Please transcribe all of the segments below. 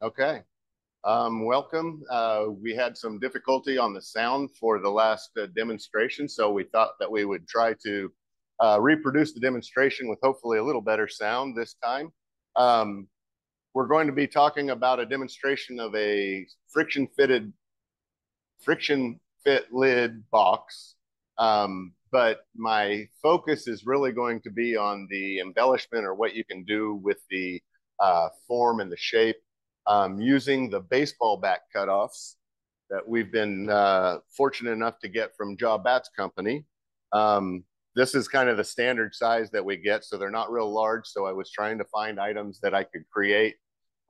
Okay. Welcome. We had some difficulty on the sound for the last demonstration, so we thought that we would try to reproduce the demonstration with hopefully a little better sound this time. We're going to be talking about a demonstration of a friction fit lid box. But my focus is really going to be on the embellishment or what you can do with the form and the shape using the baseball bat cutoffs that we've been fortunate enough to get from Bat's company. This is kind of the standard size that we get, so they're not real large. So I was trying to find items that I could create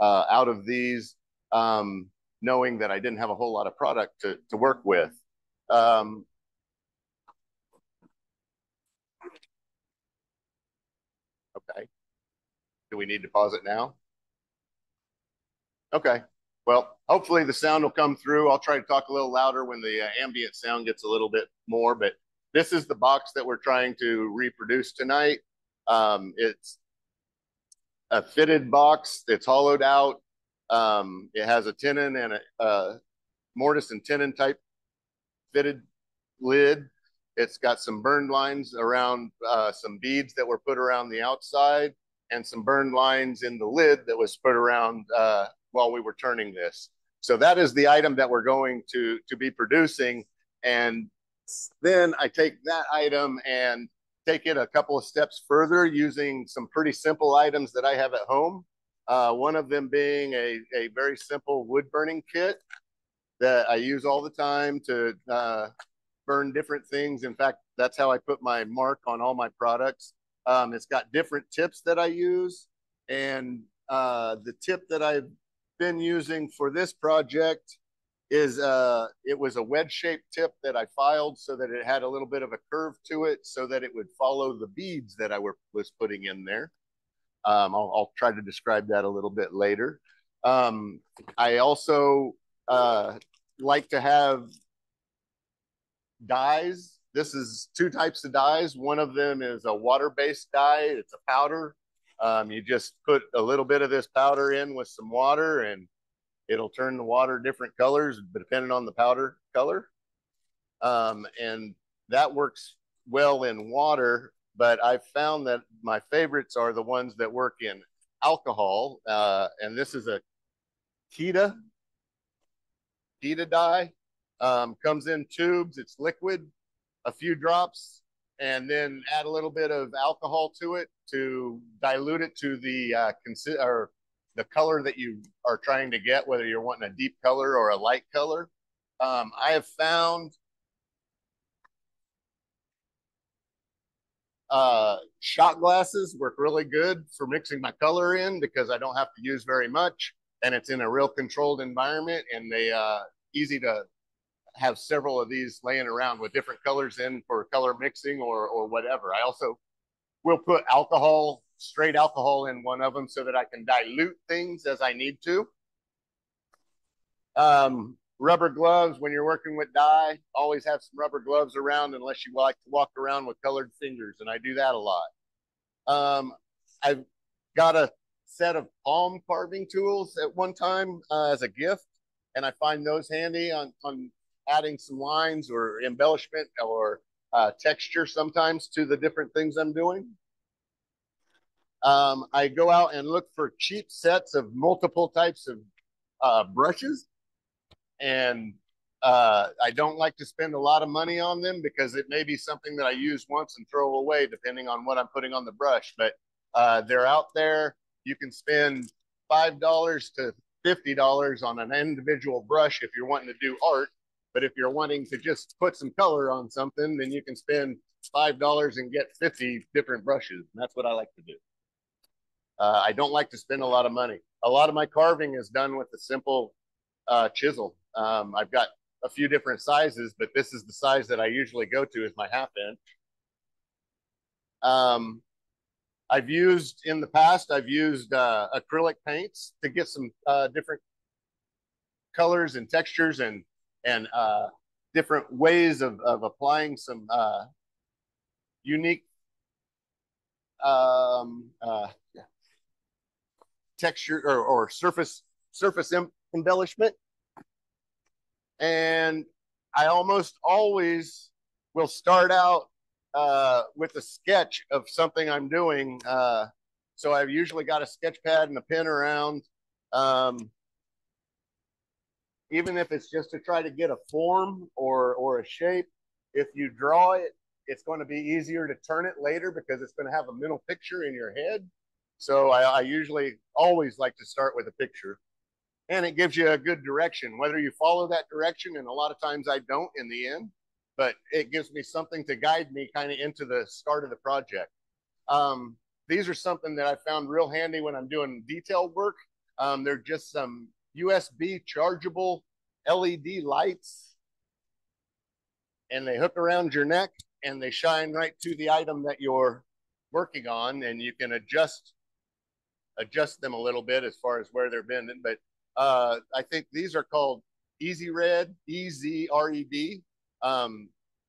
out of these, knowing that I didn't have a whole lot of product to work with. Okay. Do we need to pause it now? Okay. Well, hopefully the sound will come through. I'll try to talk a little louder when the ambient sound gets a little bit more, but this is the box that we're trying to reproduce tonight. It's a fitted box that's hollowed out. It has a tenon and a mortise and tenon type fitted lid. It's got some burned lines around some beads that were put around the outside and some burned lines in the lid that was put around while we were turning this. So that is the item that we're going to be producing. And then I take that item and take it a couple of steps further using some pretty simple items that I have at home. One of them being a very simple wood burning kit that I use all the time to burn different things. In fact, that's how I put my mark on all my products. It's got different tips that I use. And the tip that I've been using for this project is it was a wedge-shaped tip that I filed so that it had a little bit of a curve to it so that it would follow the beads that I was putting in there. I'll try to describe that a little bit later. I also like to have dyes. This is two types of dyes. One of them is a water-based dye. It's a powder. You just put a little bit of this powder in with some water and it'll turn the water different colors depending on the powder color. And that works well in water, but I've found that my favorites are the ones that work in alcohol. And this is a Kita dye. Comes in tubes, it's liquid, a few drops, and then add a little bit of alcohol to it to dilute it to the or the color that you are trying to get, whether you're wanting a deep color or a light color. I have found shot glasses work really good for mixing my color in because I don't have to use very much, and it's in a real controlled environment, and they easy to have several of these laying around with different colors in for color mixing or whatever. I also will put alcohol, straight alcohol in one of them so that I can dilute things as I need to. Rubber gloves, when you're working with dye, always have some rubber gloves around unless you like to walk around with colored fingers, and I do that a lot. I've got a set of palm carving tools at one time as a gift, and I find those handy on adding some lines or embellishment or texture sometimes to the different things I'm doing. I go out and look for cheap sets of multiple types of brushes, and I don't like to spend a lot of money on them because it may be something that I use once and throw away depending on what I'm putting on the brush. But they're out there. You can spend $5 to $50 on an individual brush if you're wanting to do art. But if you're wanting to just put some color on something, then you can spend $5 and get 50 different brushes. And that's what I like to do. I don't like to spend a lot of money. A lot of my carving is done with a simple chisel. I've got a few different sizes, but this is the size that I usually go to is my 1/2 inch. I've used in the past, I've used acrylic paints to get some different colors and textures and different ways of applying some unique texture or surface surface embellishment. And I almost always will start out with a sketch of something I'm doing. So I've usually got a sketch pad and a pen around. Even if it's just to try to get a form or a shape, if you draw it, it's going to be easier to turn it later because it's going to have a mental picture in your head. So I usually always like to start with a picture. And it gives you a good direction, whether you follow that direction, and a lot of times I don't in the end, but it gives me something to guide me kind of into the start of the project. These are something that I found real handy when I'm doing detail work. They're just some USB chargeable LED lights, and they hook around your neck and they shine right to the item that you're working on, and you can adjust them a little bit as far as where they're bending. But I think these are called Easy Red, EZRED.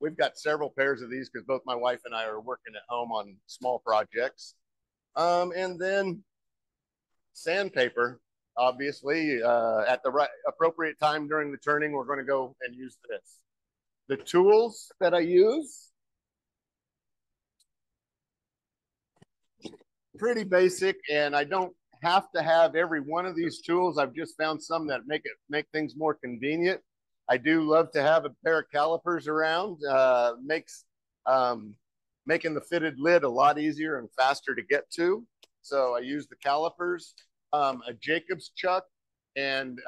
We've got several pairs of these because both my wife and I are working at home on small projects. And then sandpaper, obviously, at the right appropriate time during the turning, we're going to go and use this. The tools that I use, pretty basic, and I don't have to have every one of these tools. I've just found some that make things more convenient. I do love to have a pair of calipers around. Makes making the fitted lid a lot easier and faster to get to. So I use the calipers, a Jacob's chuck, and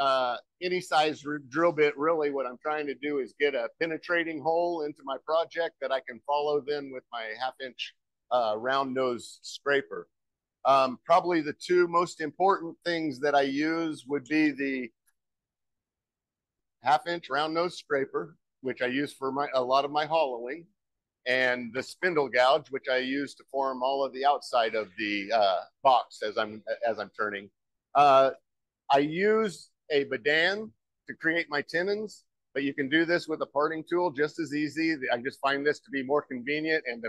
any size drill bit. Really what I'm trying to do is get a penetrating hole into my project that I can follow then with my 1/2-inch round nose scraper. Probably the two most important things that I use would be the 1/2-inch round nose scraper, which I use for a lot of my hollowing, and the spindle gouge, which I use to form all of the outside of the box as I'm turning. I use a Badan to create my tenons, but you can do this with a parting tool just as easy. I just find this to be more convenient, and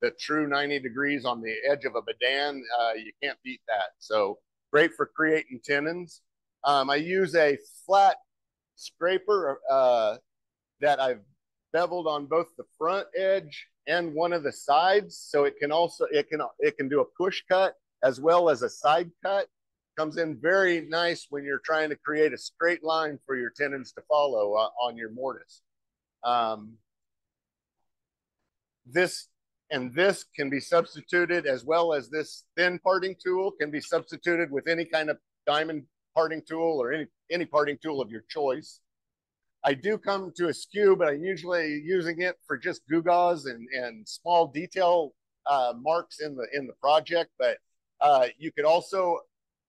the true 90 degrees on the edge of a Badan, you can't beat that. So great for creating tenons. I use a flat scraper that I've beveled on both the front edge and one of the sides, so it can do a push cut as well as a side cut. Comes in very nice when you're trying to create a straight line for your tenons to follow on your mortise. This can be substituted, as well as this thin parting tool can be substituted with any kind of diamond parting tool or any parting tool of your choice. I do come to a skew, but I'm usually using it for just gewgaws and small detail marks in the project. But you could also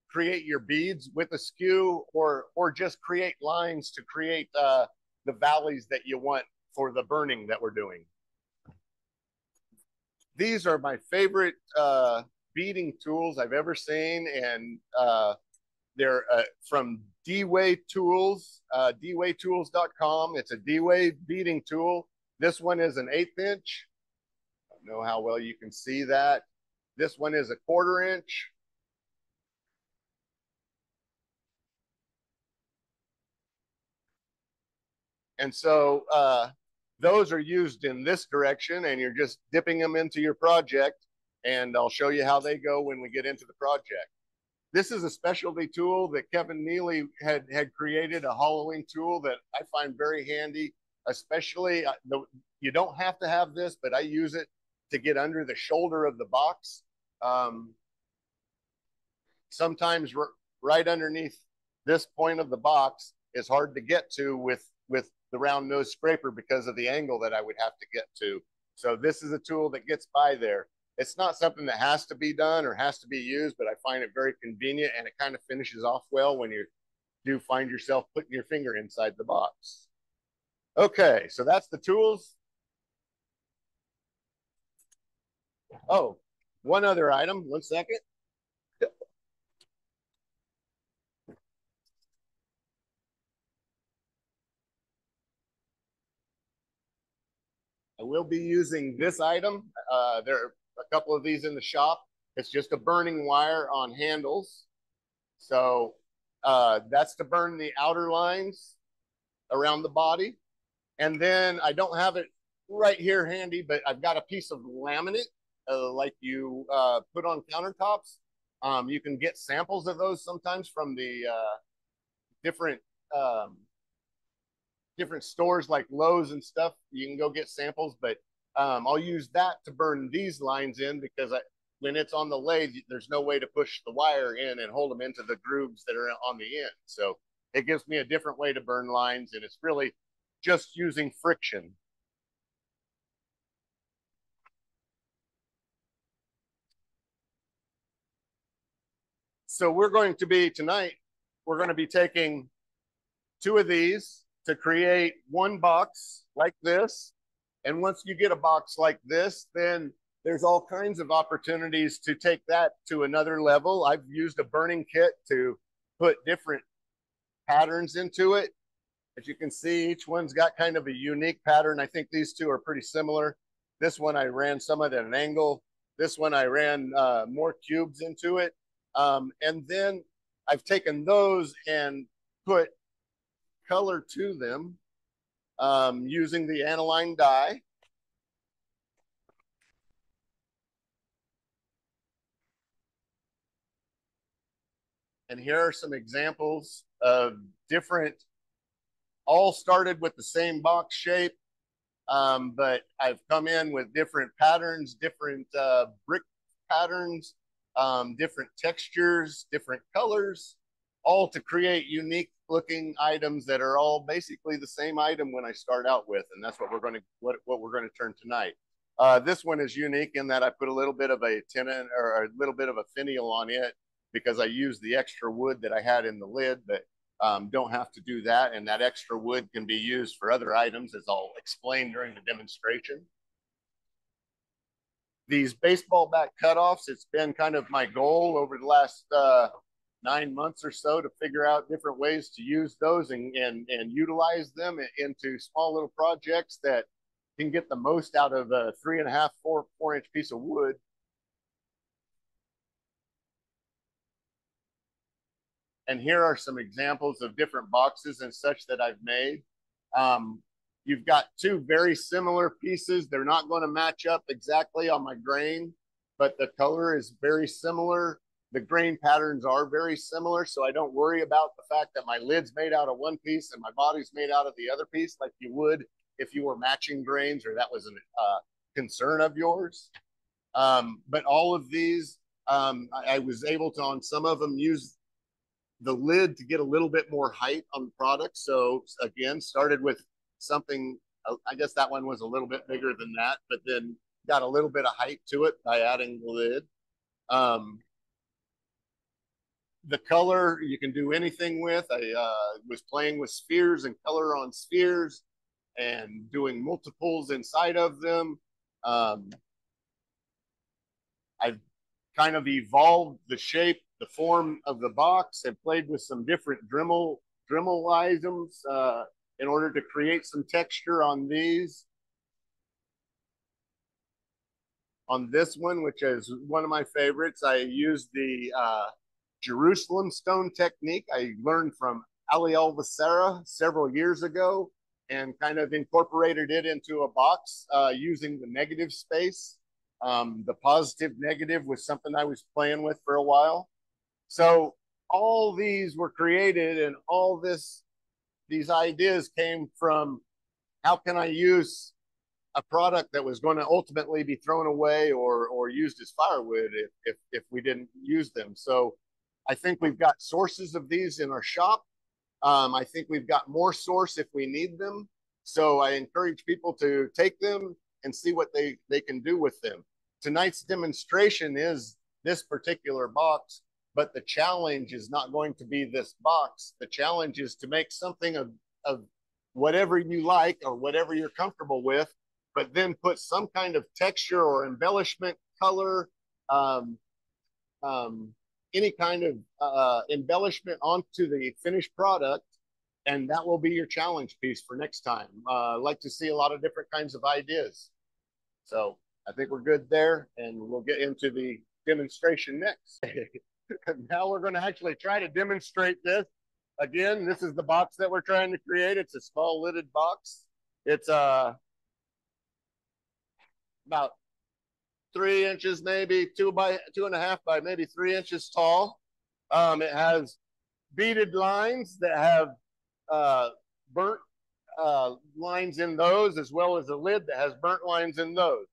create your beads with a skew, or just create lines to create the valleys that you want for the burning that we're doing. These are my favorite beading tools I've ever seen, and they're from D-Way Tools, dwaytools.com. It's a D-Way beading tool. This one is an 1/8 inch. I don't know how well you can see that. This one is a 1/4 inch. And so those are used in this direction, and you're just dipping them into your project, and I'll show you how they go when we get into the project. This is a specialty tool that Kevin Neely had created, a hollowing tool that I find very handy, especially, you don't have to have this, but I use it to get under the shoulder of the box. Sometimes right underneath this point of the box is hard to get to with the round nose scraper because of the angle that I would have to get to. So this is a tool that gets by there. It's not something that has to be done or has to be used, but I find it very convenient, and it kind of finishes off well when you do find yourself putting your finger inside the box. Okay, so that's the tools. Oh, one other item, 1 second. I will be using this item. There are a couple of these in the shop. It's just a burning wire on handles. So That's to burn the outer lines around the body. And then I don't have it right here handy, but I've got a piece of laminate like you put on countertops. You can get samples of those sometimes from the different um, different stores like Lowe's and stuff. You can go get samples, but I'll use that to burn these lines in because when it's on the lathe, there's no way to push the wire in and hold them into the grooves that are on the end. So it gives me a different way to burn lines, and it's really just using friction. So we're going to be tonight, we're going to be taking 2 of these to create one box like this. And once you get a box like this, then there's all kinds of opportunities to take that to another level. I've used a burning kit to put different patterns into it. As you can see, each one's got kind of a unique pattern. I think these 2 are pretty similar. This one I ran some at an angle. This one I ran more cubes into it. And then I've taken those and put color to them using the aniline dye. And here are some examples of different, all started with the same box shape, but I've come in with different patterns, different brick patterns, different textures, different colors, all to create unique looking items that are all basically the same item when I start out with. And that's what we're going to, what we're going to turn tonight. This one is unique in that I put a little bit of a tenon or a little bit of a finial on it because I used the extra wood that I had in the lid, but don't have to do that. And that extra wood can be used for other items, as I'll explain during the demonstration. These baseball bat cutoffs, it's been kind of my goal over the last 9 months or so to figure out different ways to use those and utilize them into small little projects that can get the most out of a 3.5, 4-inch piece of wood. And here are some examples of different boxes and such that I've made. You've got 2 very similar pieces. They're not going to match up exactly on my grain, but the color is very similar. The grain patterns are very similar, so I don't worry about the fact that my lid's made out of one piece and my body's made out of the other piece like you would if you were matching grains or that was a concern of yours. But all of these, I was able to, on some of them, use the lid to get a little bit more height on the product. So again, started with something, I guess that one was a little bit bigger than that, but then got a little bit of height to it by adding the lid. The color you can do anything with. I was playing with spheres and color on spheres and doing multiples inside of them. I've kind of evolved the shape, the form of the box, and played with some different Dremel items in order to create some texture on these. On this one, which is one of my favorites, I used the Jerusalem stone technique I learned from Ali Alvacera several years ago and kind of incorporated it into a box using the negative space. The positive negative was something I was playing with for a while. So all these were created and all these ideas came from how can I use a product that was going to ultimately be thrown away or used as firewood if we didn't use them. So I think we've got sources of these in our shop. I think we've got more source if we need them. So I encourage people to take them and see what they can do with them. Tonight's demonstration is this particular box, but the challenge is not going to be this box. The challenge is to make something of whatever you like or whatever you're comfortable with, but then put some kind of texture or embellishment, color, any kind of embellishment onto the finished product, and that will be your challenge piece for next time. I like to see a lot of different kinds of ideas. So I think we're good there, and we'll get into the demonstration next. Now we're going to actually try to demonstrate this. Again, this is the box that we're trying to create. It's a small lidded box. It's about 3 inches, maybe 2.5 by maybe 3 inches tall. It has beaded lines that have burnt lines in those, as well as a lid that has burnt lines in those.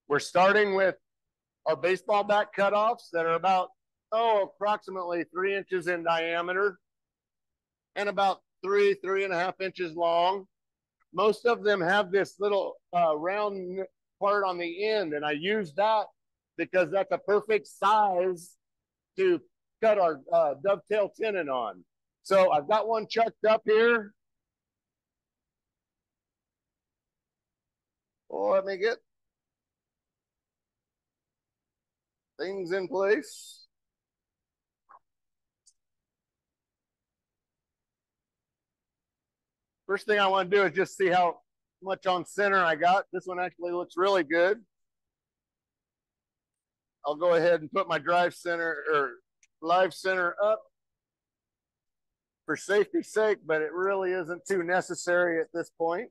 We're starting with our baseball bat cutoffs that are about, approximately 3 inches in diameter and about 3.5 inches long. Most of them have this little round part on the end, and I use that because that's a perfect size to cut our dovetail tenon on. So I've got one chucked up here. Let me get things in place. First thing I want to do is just see how much on center I got. This one actually looks really good. I'll go ahead and put my drive center or live center up for safety's sake, but it really isn't too necessary at this point.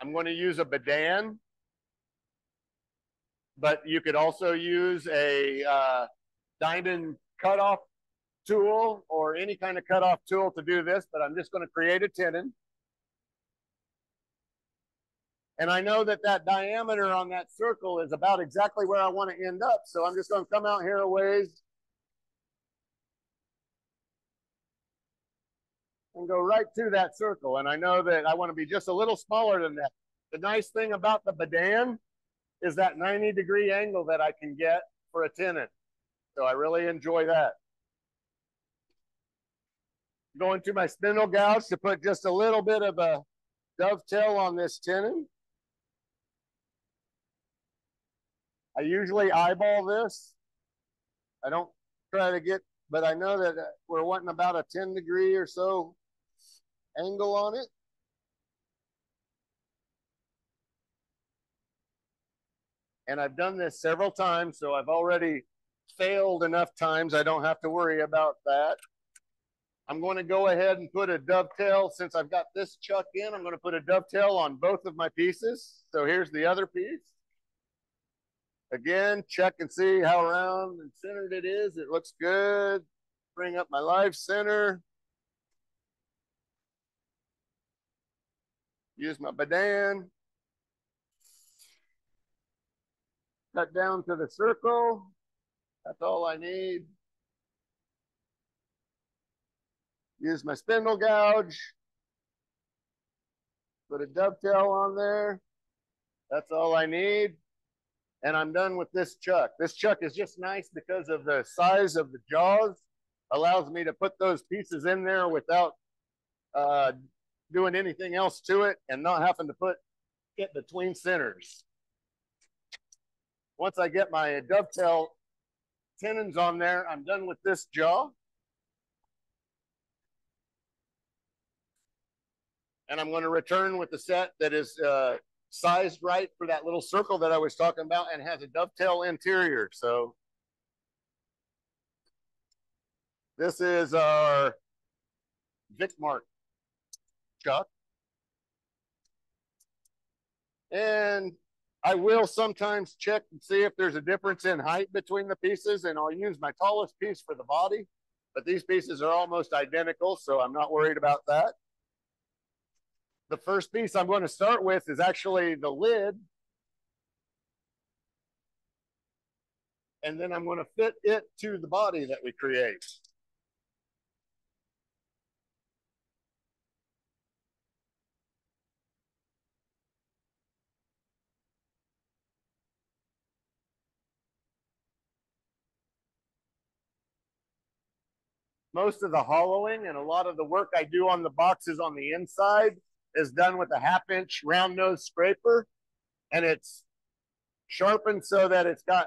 I'm going to use a Badan, but you could also use a diamond cutoff tool or any kind of cutoff tool to do this, but I'm just going to create a tenon. And I know that that diameter on that circle is about exactly where I want to end up. So I'm just going to come out here a ways and go right to that circle. And I know that I want to be just a little smaller than that. The nice thing about the Badan is that 90-degree angle that I can get for a tenon. So I really enjoy that. Going to my spindle gouge to put just a little bit of a dovetail on this tenon. I usually eyeball this. I don't try to get, but I know that we're wanting about a 10-degree or so angle on it. And I've done this several times, so I've already failed enough times. I don't have to worry about that. I'm going to go ahead and put a dovetail. Since I've got this chuck in, I'm going to put a dovetail on both of my pieces. So here's the other piece. Again, check and see how round and centered it is. It looks good. Bring up my live center. Use my Badan. Cut down to the circle. That's all I need. Use my spindle gouge. Put a dovetail on there. That's all I need. And I'm done with this chuck. This chuck is just nice because of the size of the jaws. Allows me to put those pieces in there without doing anything else to it and not having to put it between centers. Once I get my dovetail tenons on there, I'm done with this jaw. And I'm going to return with the set that is sized right for that little circle that I was talking about and has a dovetail interior. So this is our Vic Mark chuck. And I will sometimes check and see if there's a difference in height between the pieces, and I'll use my tallest piece for the body. But these pieces are almost identical, so I'm not worried about that. The first piece I'm going to start with is actually the lid. And then I'm going to fit it to the body that we create. Most of the hollowing and a lot of the work I do on the boxes on the inside is done with a 1/2-inch round nose scraper, and it's sharpened so that it's got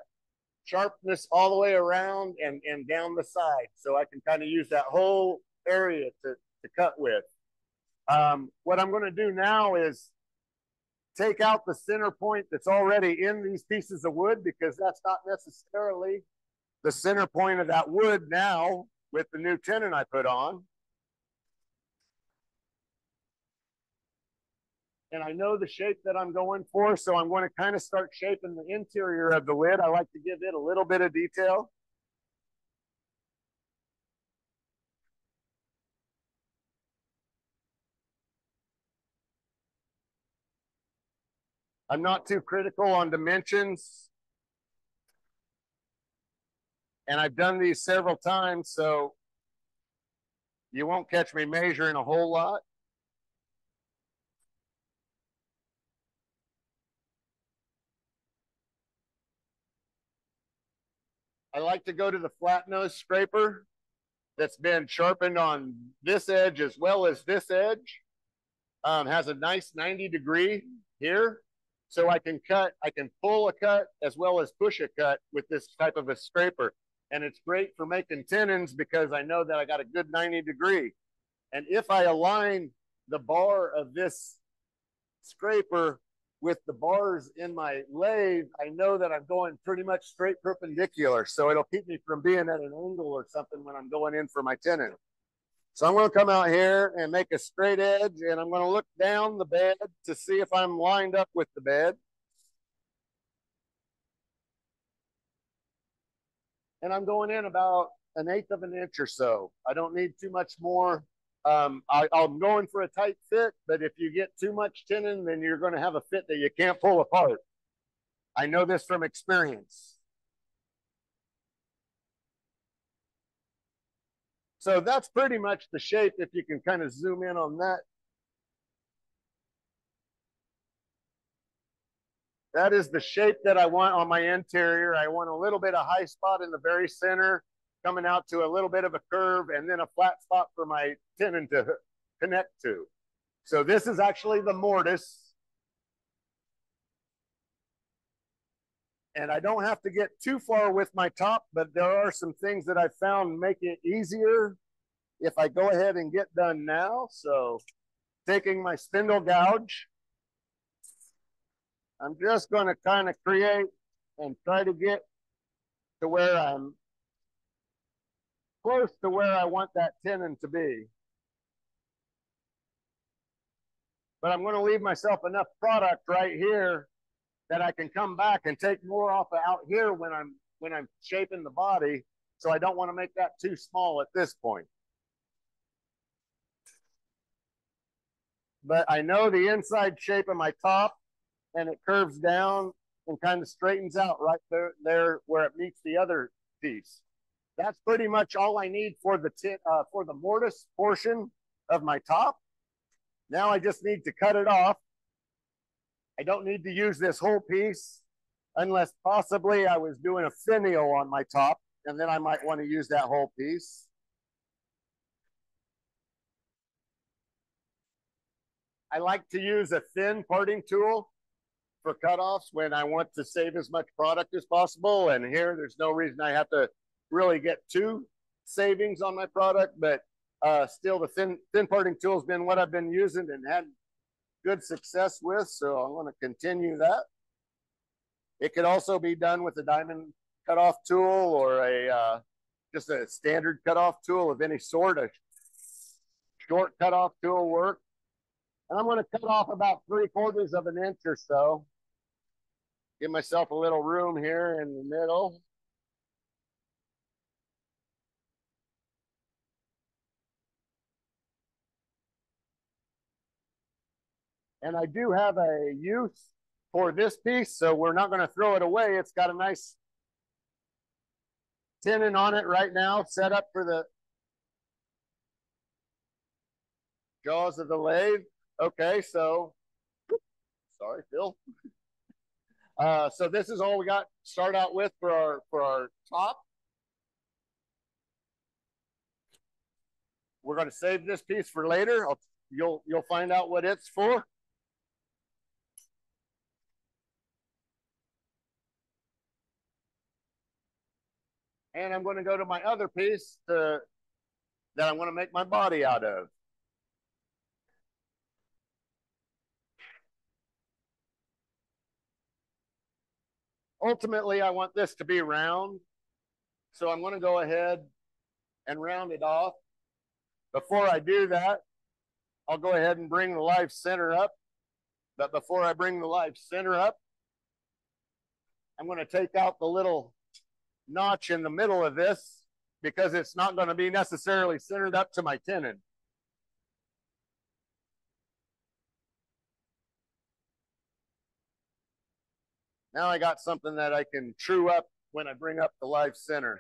sharpness all the way around and down the side. So I can kind of use that whole area to cut with. What I'm going to do now is take out the center point that's already in these pieces of wood, because that's not necessarily the center point of that wood now with the new tenon I put on. And I know the shape that I'm going for, so I'm going to kind of start shaping the interior of the lid. I like to give it a little bit of detail. I'm not too critical on dimensions. And I've done these several times, so you won't catch me measuring a whole lot. I like to go to the flat nose scraper that's been sharpened on this edge as well as this edge. Has a nice 90-degree here. So I can pull a cut as well as push a cut with this type of a scraper. And it's great for making tenons because I know that I got a good 90-degree. And if I align the bar of this scraper with the bars in my lathe, I know that I'm going pretty much straight perpendicular. So it'll keep me from being at an angle or something when I'm going in for my tenon. So I'm going to come out here and make a straight edge, and I'm going to look down the bed to see if I'm lined up with the bed. And I'm going in about 1/8 of an inch or so. I don't need too much more. I'm going for a tight fit, but if you get too much tenon, then you're going to have a fit that you can't pull apart. I know this from experience. So that's pretty much the shape if you can kind of zoom in on that. That is the shape that I want on my interior. I want a little bit of high spot in the very center, coming out to a little bit of a curve, and then a flat spot for my tenon to connect to. So this is actually the mortise. And I don't have to get too far with my top, but there are some things that I found make it easier if I go ahead and get done now. So taking my spindle gouge, I'm just going to kind of create and try to get to where I'm close to where I want that tenon to be. But I'm going to leave myself enough product right here that I can come back and take more off of out here when I'm shaping the body. So I don't want to make that too small at this point. But I know the inside shape of my top, and it curves down and kind of straightens out right there where it meets the other piece. That's pretty much all I need for the mortise portion of my top. Now I just need to cut it off. I don't need to use this whole piece unless possibly I was doing a finial on my top, and then I might want to use that whole piece. I like to use a thin parting tool for cutoffs when I want to save as much product as possible. And here, there's no reason I have to really get two savings on my product, but still the thin parting tool has been what I've been using and had good success with. So I'm going to continue that. It could also be done with a diamond cutoff tool or just a standard cutoff tool of any sort. A short cutoff tool work. And I'm going to cut off about 3/4 of an inch or so. Give myself a little room here in the middle. And I do have a use for this piece, so we're not going to throw it away. It's got a nice tenon on it right now, set up for the jaws of the lathe. Okay, so, sorry, Phil. So this is all we got to start out with for our top. We're going to save this piece for later. You'll find out what it's for. And I'm going to go to my other piece that I'm going to make my body out of. Ultimately, I want this to be round. So I'm going to go ahead and round it off. Before I do that, I'll go ahead and bring the live center up. But before I bring the live center up, I'm going to take out the little notch in the middle of this because it's not going to be necessarily centered up to my tenon. Now I got something that I can true up when I bring up the live center.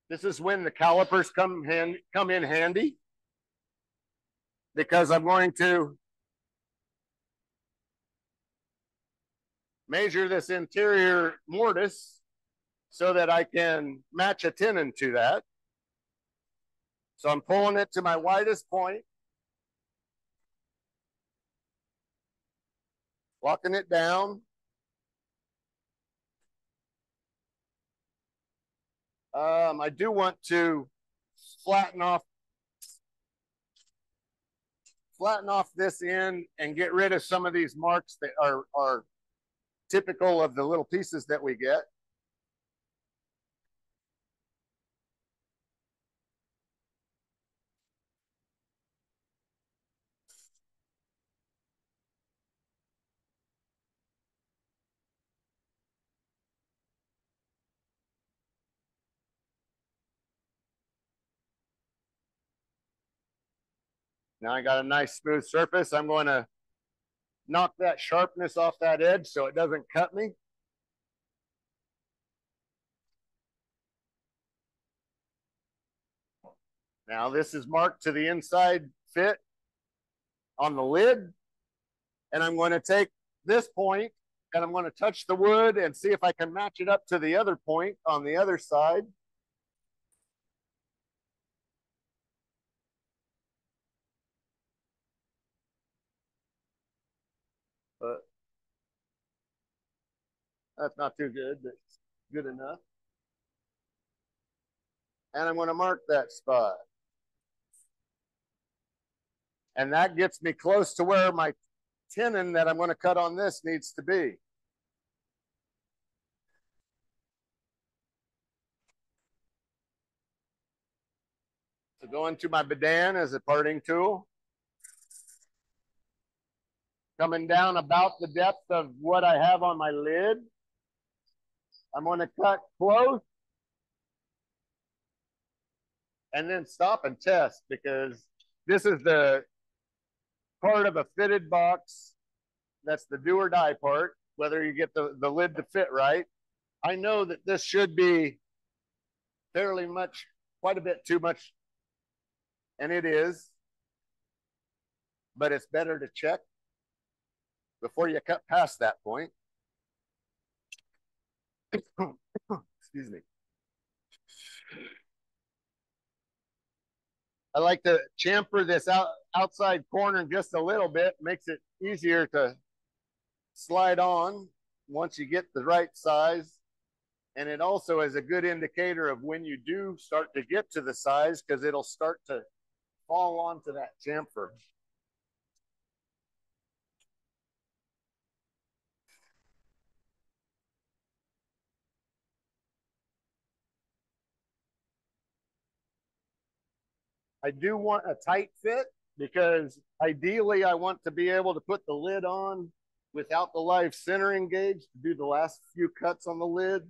This is when the calipers come in handy because I'm going to measure this interior mortise so that I can match a tenon to that. So I'm pulling it to my widest point, locking it down. I do want to flatten off this end and get rid of some of these marks that are typical of the little pieces that we get. Now I got a nice smooth surface. I'm going to knock that sharpness off that edge so it doesn't cut me. Now this is marked to the inside fit on the lid. And I'm going to take this point and I'm going to touch the wood and see if I can match it up to the other point on the other side. But that's not too good, but good enough. And I'm going to mark that spot. And that gets me close to where my tenon that I'm going to cut on this needs to be. So going to my bedan as a parting tool. Coming down about the depth of what I have on my lid. I'm going to cut close and then stop and test because this is the part of a fitted box. That's the do or die part, whether you get the lid to fit right. I know that this should be fairly much, quite a bit too much, and it is, but it's better to check before you cut past that point. Excuse me. I like to chamfer this outside corner just a little bit, makes it easier to slide on once you get the right size. And it also is a good indicator of when you do start to get to the size because it'll start to fall onto that chamfer. I do want a tight fit because ideally I want to be able to put the lid on without the live center engaged to do the last few cuts on the lid,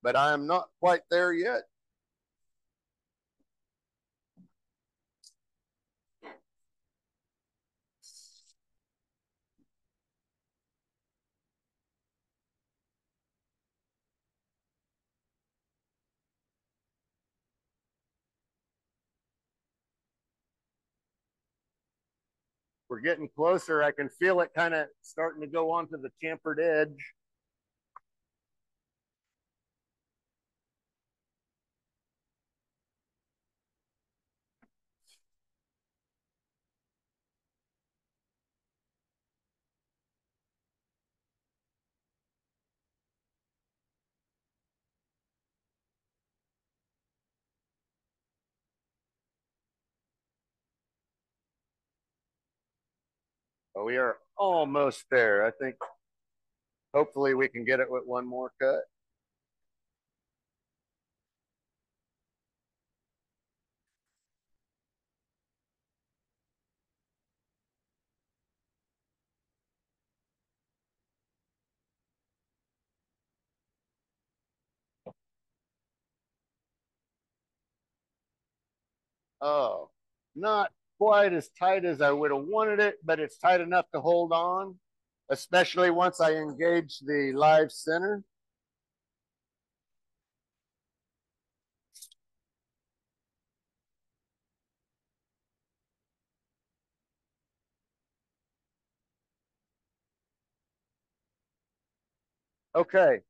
but I am not quite there yet. We're getting closer. I can feel it kind of starting to go onto the chamfered edge. But we are almost there. I think hopefully we can get it with one more cut. Oh, not quite as tight as I would have wanted it, but it's tight enough to hold on, especially once I engage the live center. Okay,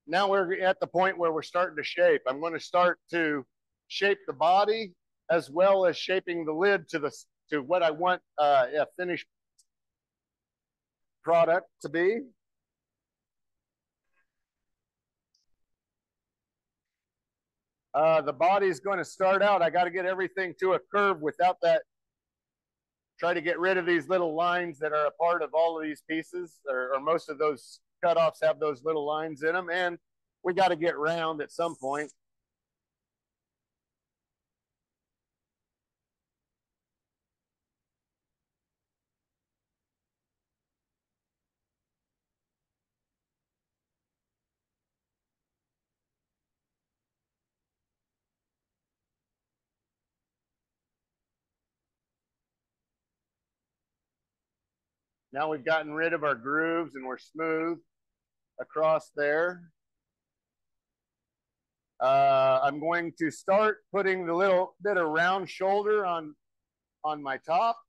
now we're at the point where we're starting to shape. I'm going to start to shape the body as well as shaping the lid to what I want a finished product to be. The body's going to start out. I got to get everything to a curve without that. Try to get rid of these little lines that are a part of all of these pieces, or most of those cutoffs have those little lines in them, and we got to get round at some point. Now we've gotten rid of our grooves and we're smooth across there. I'm going to start putting the little bit of round shoulder on my top,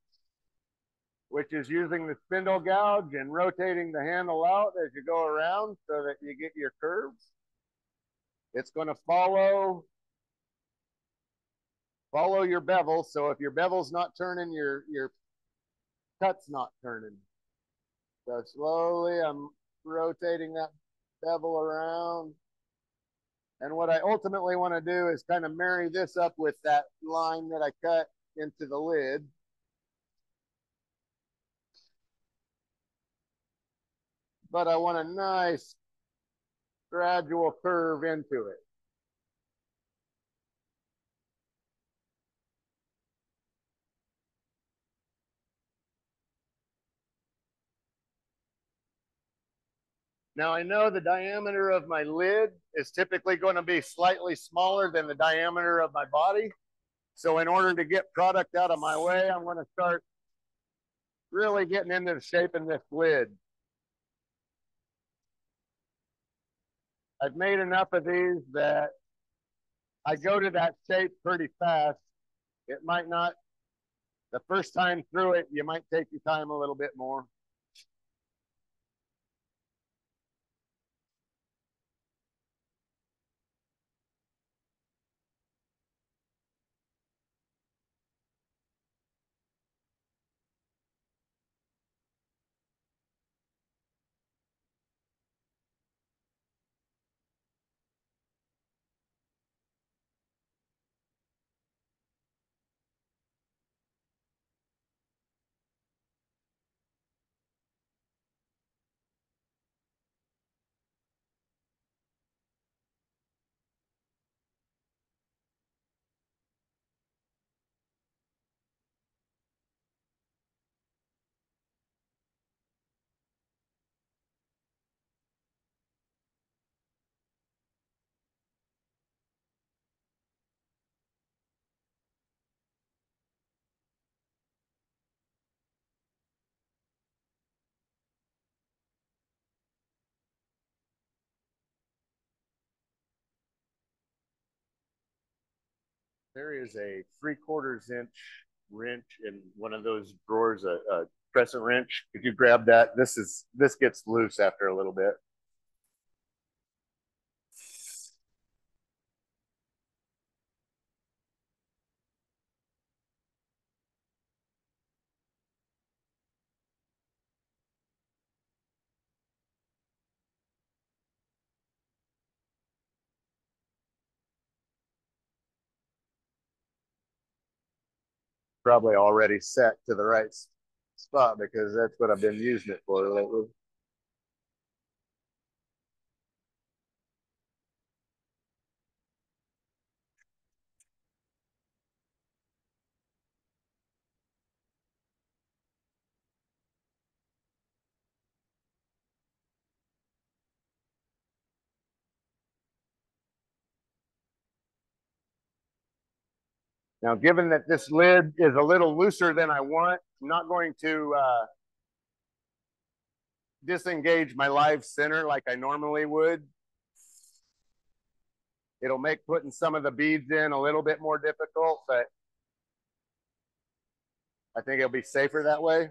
which is using the spindle gouge and rotating the handle out as you go around so that you get your curves. It's going to follow your bevel. So if your bevel's not turning, your cut's not turning. So slowly I'm rotating that bevel around. And what I ultimately want to do is kind of marry this up with that line that I cut into the lid. But I want a nice gradual curve into it. Now I know the diameter of my lid is typically going to be slightly smaller than the diameter of my body. So in order to get product out of my way, I'm going to start really getting into the shape in this lid. I've made enough of these that I go to that shape pretty fast. It might not, the first time through it, you might take your time a little bit more. There is a 3/4 inch wrench in one of those drawers, a crescent wrench. If you grab that, this gets loose after a little bit. Probably already set to the right spot because that's what I've been using it for lately. Now, given that this lid is a little looser than I want, I'm not going to disengage my live center like I normally would. It'll make putting some of the beads in a little bit more difficult, but I think it'll be safer that way.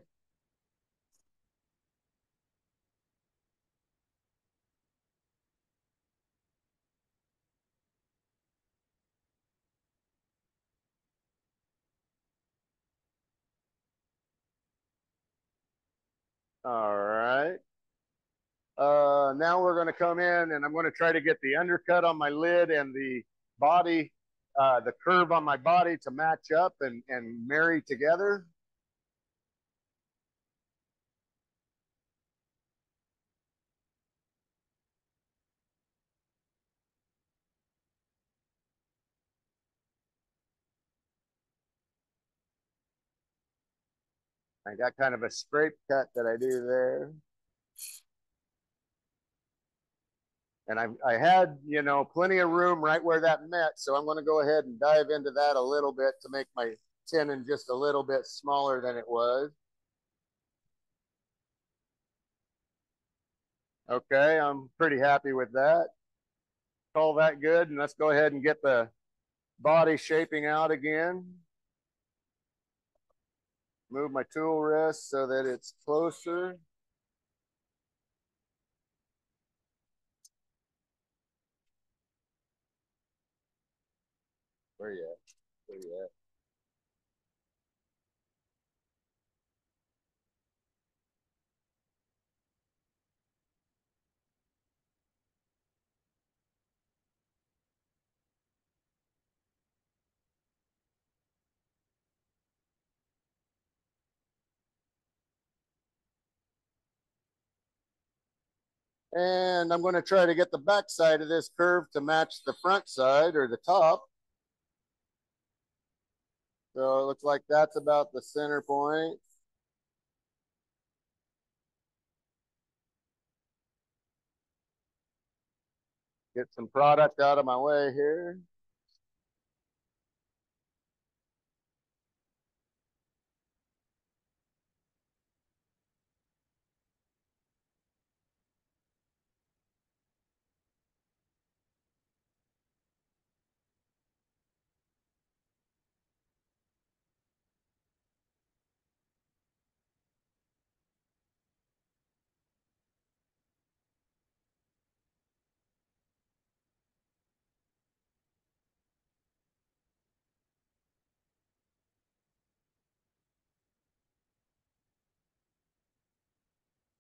All right. Now we're going to come in and I'm going to try to get the undercut on my lid and the body, the curve on my body to match up and marry together. I got kind of a scrape cut that I do there. And I had, you know, plenty of room right where that met. So I'm going to go ahead and dive into that a little bit to make my tenon just a little bit smaller than it was. Okay, I'm pretty happy with that. Call that good. And let's go ahead and get the body shaping out again. Move my tool rest so that it's closer. Where you at? Where you at? And I'm going to try to get the back side of this curve to match the front side or the top. So it looks like that's about the center point. Get some product out of my way here.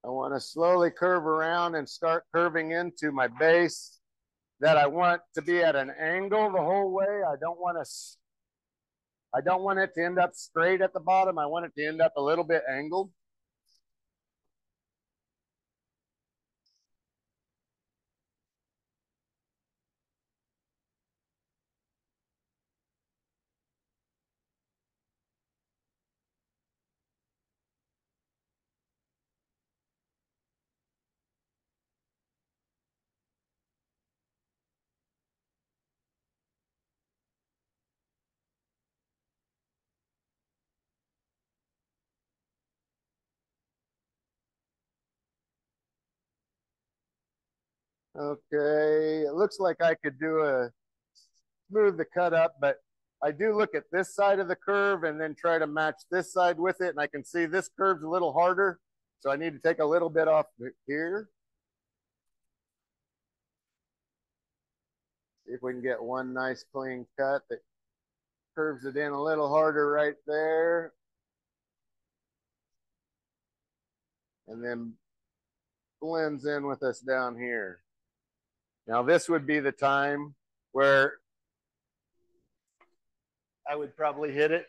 I want to slowly curve around and start curving into my base that I want to be at an angle the whole way. I don't want it to end up straight at the bottom. I want it to end up a little bit angled. Okay, it looks like I could do a smooth the cut up, but I do look at this side of the curve and then try to match this side with it. And I can see this curve's a little harder. So I need to take a little bit off here. See if we can get one nice clean cut that curves it in a little harder right there. And then blends in with us down here. Now this would be the time where I would probably hit it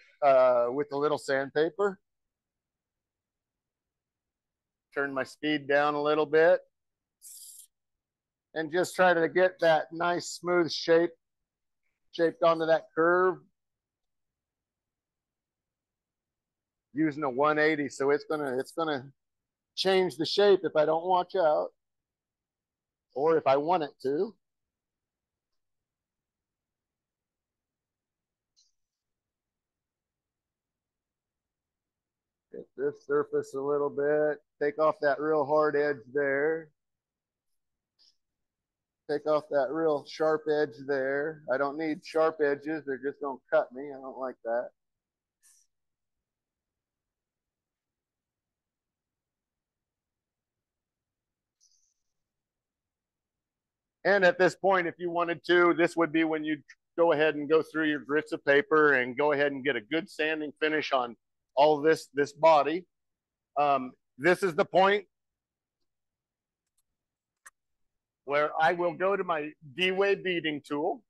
with a little sandpaper. turn my speed down a little bit and just try to get that nice smooth shape shaped onto that curve. Using a 180, so it's gonna change the shape if I don't watch out, or if I want it to. Get this surface a little bit. Take off that real hard edge there. Take off that real sharp edge there. I don't need sharp edges. They're just gonna cut me. I don't like that. And at this point, if you wanted to, this would be when you go ahead and go through your grits of paper and go ahead and get a good sanding finish on all this body. This is the point where I will go to my D-Way beading tool.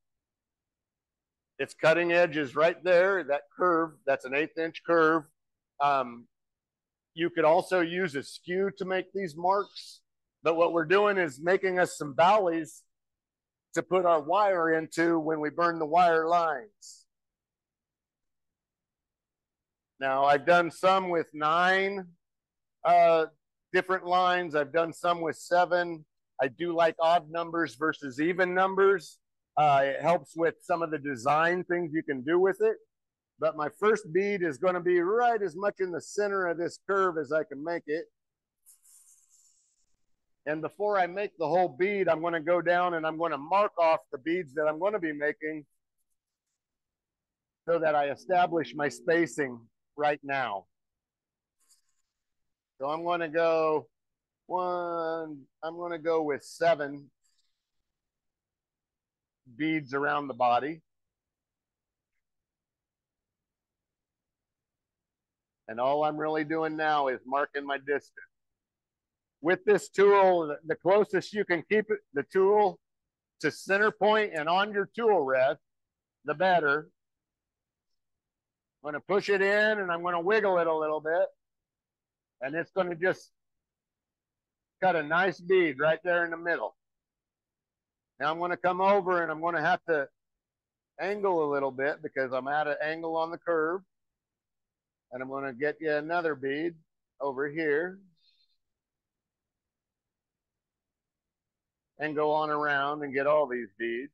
Its cutting edge is right there, that curve, that's an 1/8 inch curve. You could also use a skew to make these marks, but what we're doing is making us some valleys to put our wire into when we burn the wire lines. Now, I've done some with 9 different lines. I've done some with 7. I do like odd numbers versus even numbers. It helps with some of the design things you can do with it. But my first bead is going to be right as much in the center of this curve as I can make it. And before I make the whole bead, I'm going to go down and I'm going to mark off the beads that I'm going to be making so that I establish my spacing right now. So I'm going to go I'm going to go with 7 beads around the body. And all I'm really doing now is marking my distance. With this tool, the closest you can keep it, the tool to center point and on your tool rest, the better. I'm going to push it in and I'm going to wiggle it a little bit. And it's going to just cut a nice bead right there in the middle. Now I'm going to come over and I'm going to have to angle a little bit because I'm at an angle on the curve. And I'm going to get you another bead over here. And go on around and get all these beads.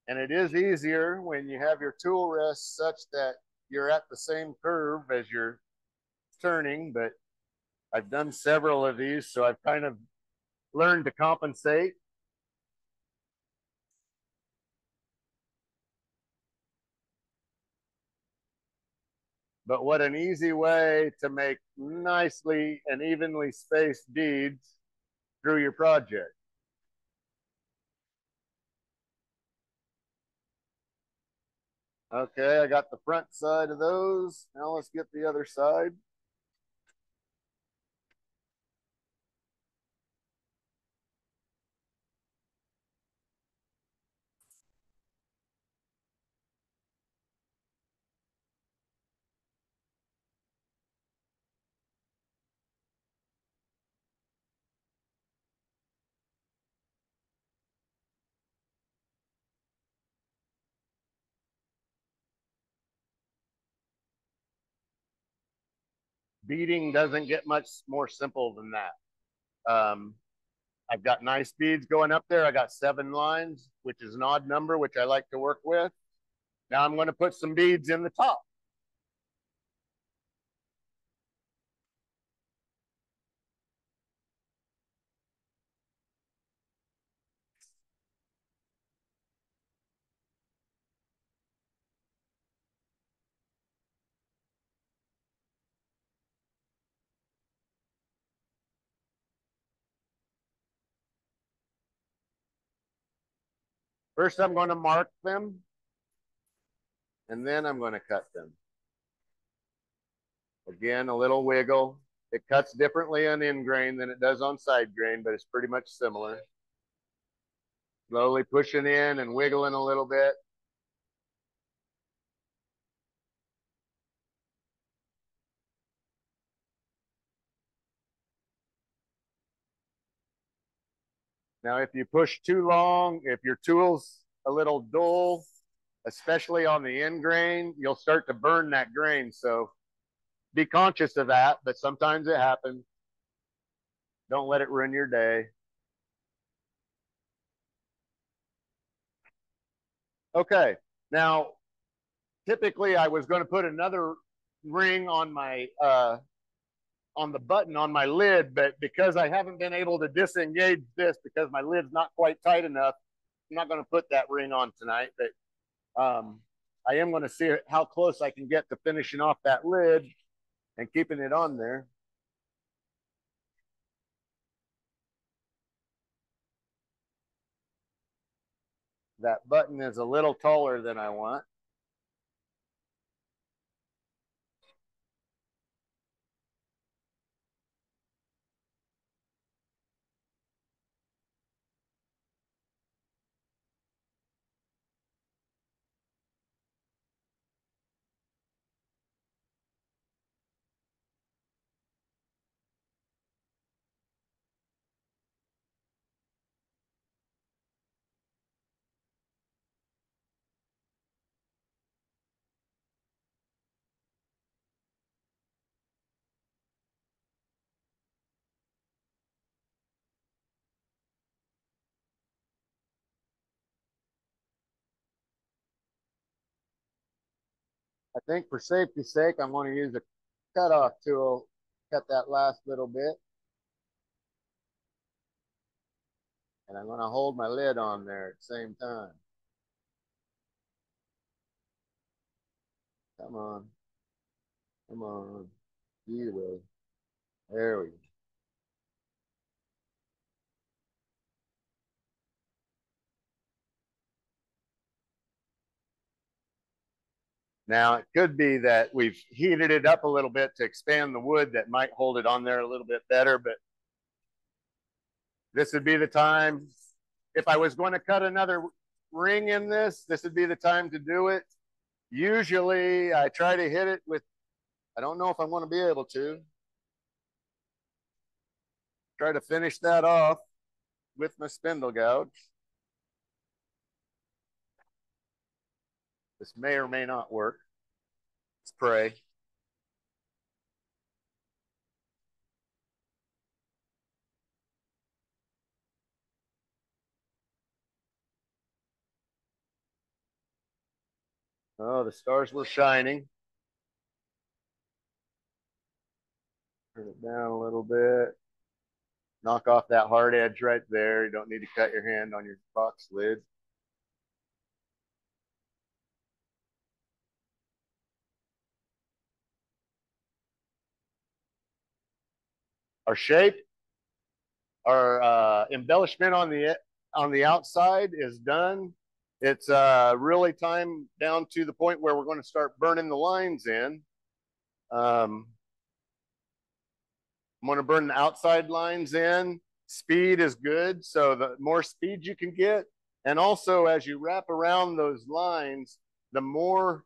And it is easier when you have your tool rest such that you're at the same curve as you're turning, but I've done several of these, so I've kind of learned to compensate. But what an easy way to make nicely and evenly spaced beads through your project. Okay, I got the front side of those. Now let's get the other side. Beading doesn't get much more simple than that. I've got nice beads going up there. I got 7 lines, which is an odd number, which I like to work with. Now I'm going to put some beads in the top. First, I'm going to mark them, and then I'm going to cut them. Again, a little wiggle. It cuts differently on end grain than it does on side grain, but it's pretty much similar. Slowly pushing in and wiggling a little bit. Now, if you push too long, if your tool's a little dull, especially on the end grain, you'll start to burn that grain. So be conscious of that, but sometimes it happens. Don't let it ruin your day. Okay, now typically I was going to put another ring on my on the button on my lid, but because I haven't been able to disengage this because my lid's not quite tight enough, I'm not going to put that ring on tonight. But I am going to see how close I can get to finishing off that lid and keeping it on there. That button is a little taller than I want. I think for safety's sake, I'm going to use a cutoff tool, cut that last little bit. And I'm going to hold my lid on there at the same time. Come on. Come on. Either way. There we go. Now, it could be that we've heated it up a little bit to expand the wood that might hold it on there a little bit better, but this would be the time. If I was going to cut another ring in this, this would be the time to do it. Usually, I try to hit it with, I don't know if I'm going to be able to. Try to finish that off with my spindle gouge. This may or may not work. Let's pray. Oh, the stars were shining. Turn it down a little bit. Knock off that hard edge right there. You don't need to cut your hand on your box lid. Our shape, our embellishment on the outside is done. It's really time down to the point where we're going to start burning the lines in. I'm going to burn the outside lines in. Speed is good, so the more speed you can get, and also as you wrap around those lines, the more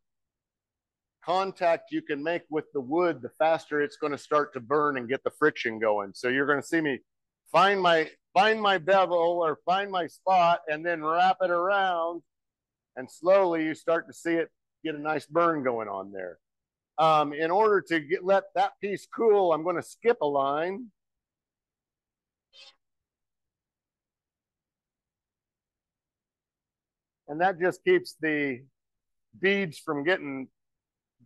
contact you can make with the wood, the faster it's going to start to burn and get the friction going. So you're going to see me find my bevel or find my spot and then wrap it around, and slowly you start to see it get a nice burn going on there. In order to let that piece cool, I'm going to skip a line. And that just keeps the beads from getting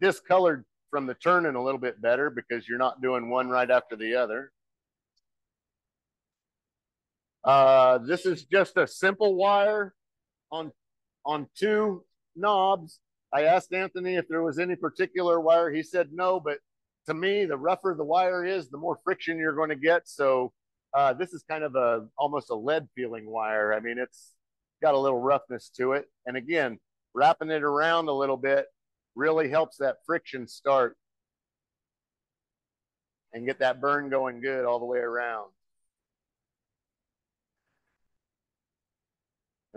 discolored from the turning a little bit better because you're not doing one right after the other. This is just a simple wire on two knobs. I asked Anthony if there was any particular wire. He said no, but to me, the rougher the wire is, the more friction you're going to get. So this is kind of almost a lead feeling wire. I mean, it's got a little roughness to it. And again, wrapping it around a little bit really helps that friction start and get that burn going good all the way around.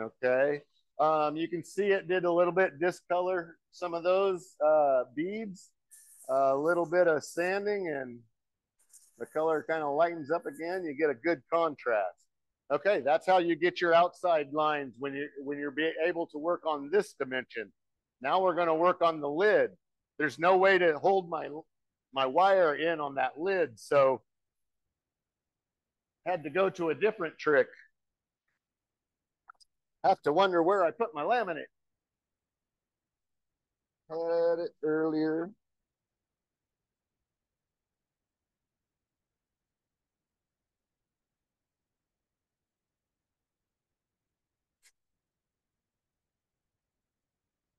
Okay. You can see it did a little bit discolor some of those beads, a little bit of sanding, and the color kind of lightens up again. You get a good contrast. Okay, that's how you get your outside lines when you're able to work on this dimension. Now we're going to work on the lid. There's no way to hold my wire in on that lid, so had to go to a different trick. Have to wonder where I put my laminate. Had it earlier.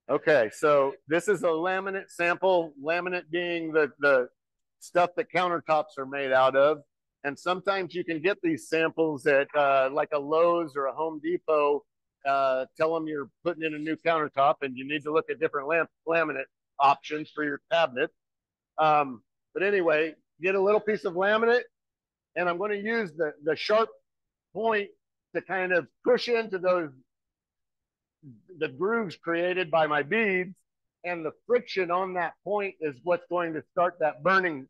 Okay, so this is a laminate sample, laminate being the stuff that countertops are made out of. And sometimes you can get these samples at like a Lowe's or a Home Depot. Tell them you're putting in a new countertop and you need to look at different laminate options for your cabinet. But anyway, get a little piece of laminate, and I'm going to use the sharp point to kind of push into the grooves created by my beads, and the friction on that point is what's going to start that burning.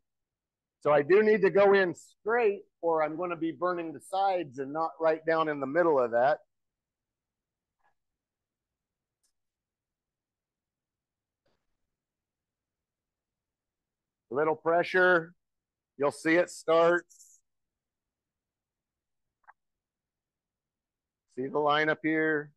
So I do need to go in straight, or I'm going to be burning the sides and not right down in the middle of that. A little pressure, you'll see it start. See the line up here?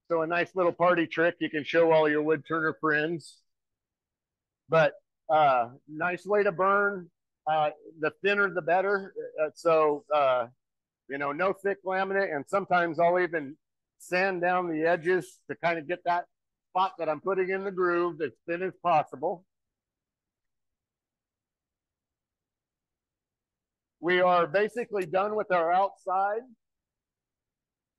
So a nice little party trick you can show all your wood turner friends. But nice way to burn. The thinner the better. You know, no thick laminate, and sometimes I'll even sand down the edges to kind of get that spot that I'm putting in the groove as thin as possible. We are basically done with our outside.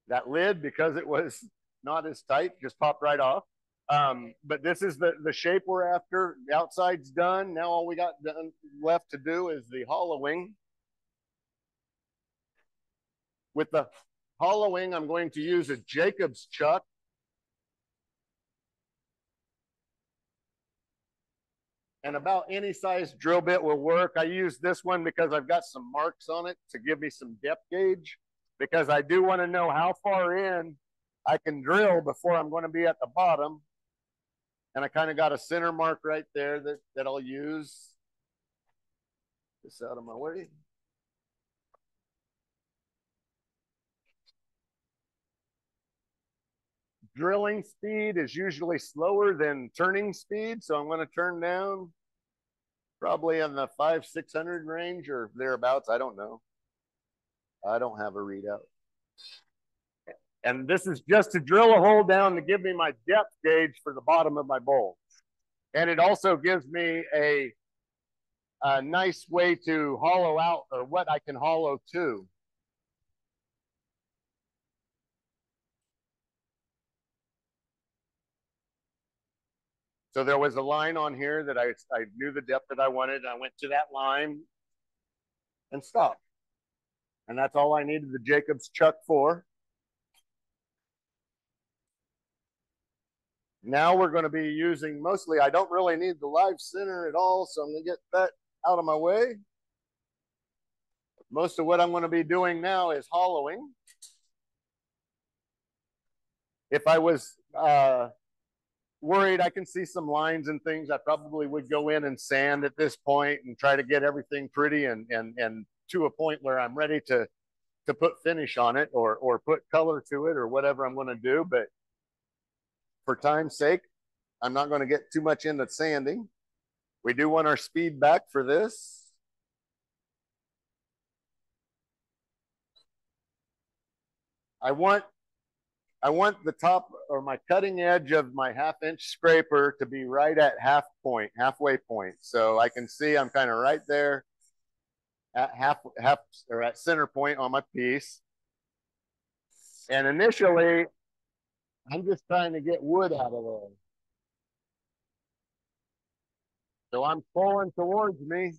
That lid, because it was not as tight, just popped right off. But this is the shape we're after. The outside's done. Now all we got left to do is the hollowing. With the hollowing, I'm going to use a Jacob's chuck. And about any size drill bit will work. I use this one because I've got some marks on it to give me some depth gauge, because I do want to know how far in I can drill before I'm going to be at the bottom. And I kind of got a center mark right there that I'll use. This out of my way. Drilling speed is usually slower than turning speed, so I'm going to turn down probably in the 500-600 range or thereabouts. I don't know. I don't have a readout. And this is just to drill a hole down to give me my depth gauge for the bottom of my bowl. And it also gives me a nice way to hollow out, or what I can hollow to. So there was a line on here that I knew the depth that I wanted. I went to that line and stopped. And that's all I needed the Jacob's chuck for. Now we're going to be using mostly, I don't really need the live center at all, so I'm going to get that out of my way. Most of what I'm going to be doing now is hollowing. If I was worried I can see some lines and things, I probably would go in and sand at this point and try to get everything pretty and to a point where I'm ready to put finish on it, or put color to it, or whatever I'm going to do. But for time's sake, I'm not going to get too much into sanding. We do want our speed back for this. I want the top, or my cutting edge of my 1/2 inch scraper, to be right at halfway point. So I can see I'm kind of right there at half or at center point on my piece. And initially, I'm just trying to get wood out of there. So I'm pulling towards me,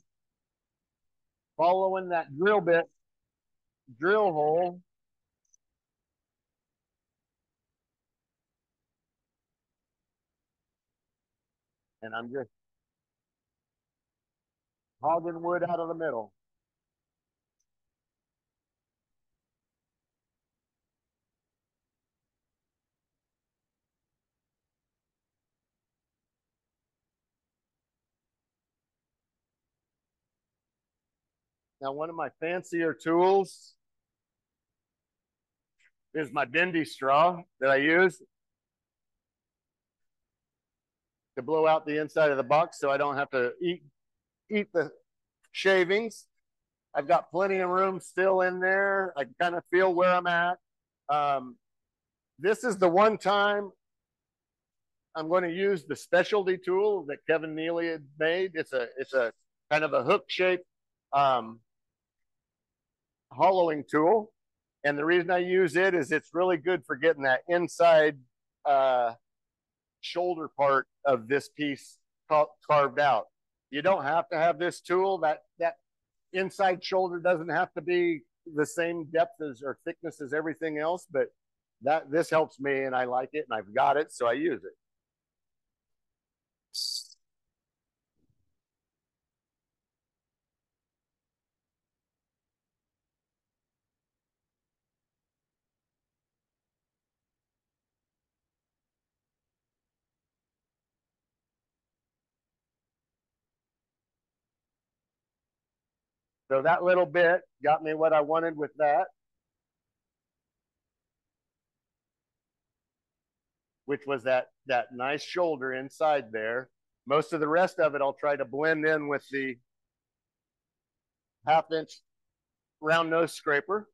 following that drill hole. And I'm just hogging wood out of the middle. Now, one of my fancier tools is my bendy straw that I use to blow out the inside of the box so I don't have to eat the shavings. I've got plenty of room still in there. I can kind of feel where I'm at. This is the one time I'm going to use the specialty tool that Kevin Neely had made. It's a kind of a hook shaped hollowing tool. And the reason I use it is it's really good for getting that inside shoulder part of this piece carved out. You don't have to have this tool. That inside shoulder doesn't have to be the same depth as or thickness as everything else, but this helps me and I like it and I've got it, so I use it. So that little bit got me what I wanted with that, which was that nice shoulder inside there. Most of the rest of it I'll try to blend in with the 1/2 inch round nose scraper.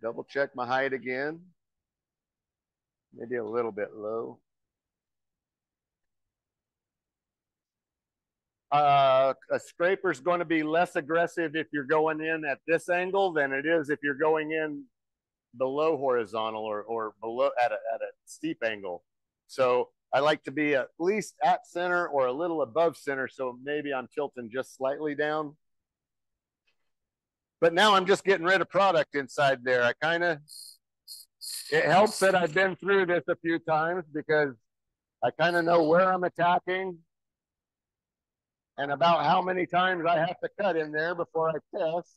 Double check my height again. Maybe a little bit low. A scraper is going to be less aggressive if you're going in at this angle than it is if you're going in below horizontal or below at a steep angle. So I like to be at least at center or a little above center. So maybe I'm tilting just slightly down. But now I'm just getting rid of product inside there. It helps that I've been through this a few times because I kind of know where I'm attacking and about how many times I have to cut in there before I test.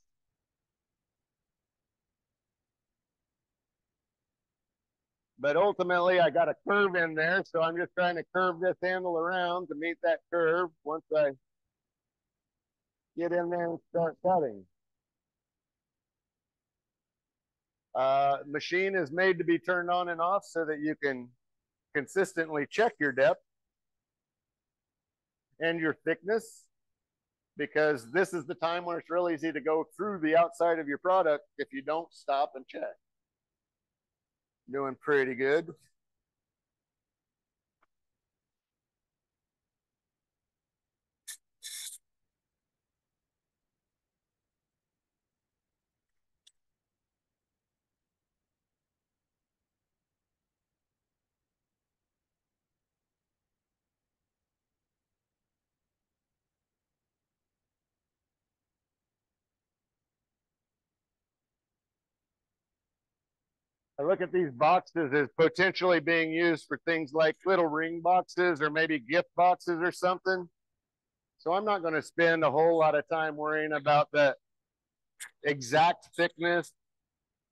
But ultimately, I got a curve in there, so I'm just trying to curve this handle around to meet that curve once I get in there and start cutting. Machine is made to be turned on and off so that you can consistently check your depth and your thickness, because this is the time where it's real easy to go through the outside of your product if you don't stop and check. Doing pretty good. I look at these boxes as potentially being used for things like little ring boxes or maybe gift boxes or something. So I'm not going to spend a whole lot of time worrying about the exact thickness,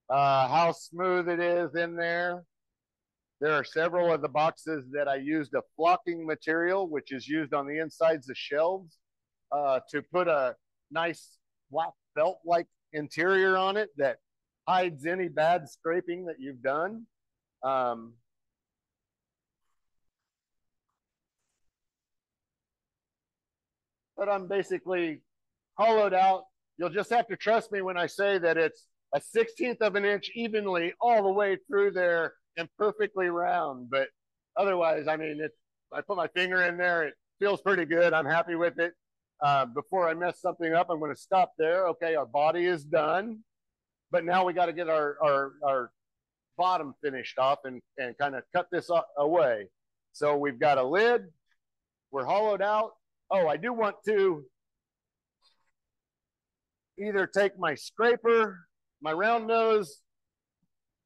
how smooth it is in there. There are several of the boxes that I used a flocking material, which is used on the insides of shelves, to put a nice black felt-like interior on it that hides any bad scraping that you've done. But I'm basically hollowed out. You'll just have to trust me when I say that it's a 1/16 of an inch evenly all the way through there and perfectly round. But otherwise, I mean, I put my finger in there. It feels pretty good. I'm happy with it. Before I mess something up, I'm going to stop there. Okay, our body is done. But now we got to get our bottom finished off and kind of cut this away. So we've got a lid. We're hollowed out. Oh, I do want to either take my scraper, my round nose,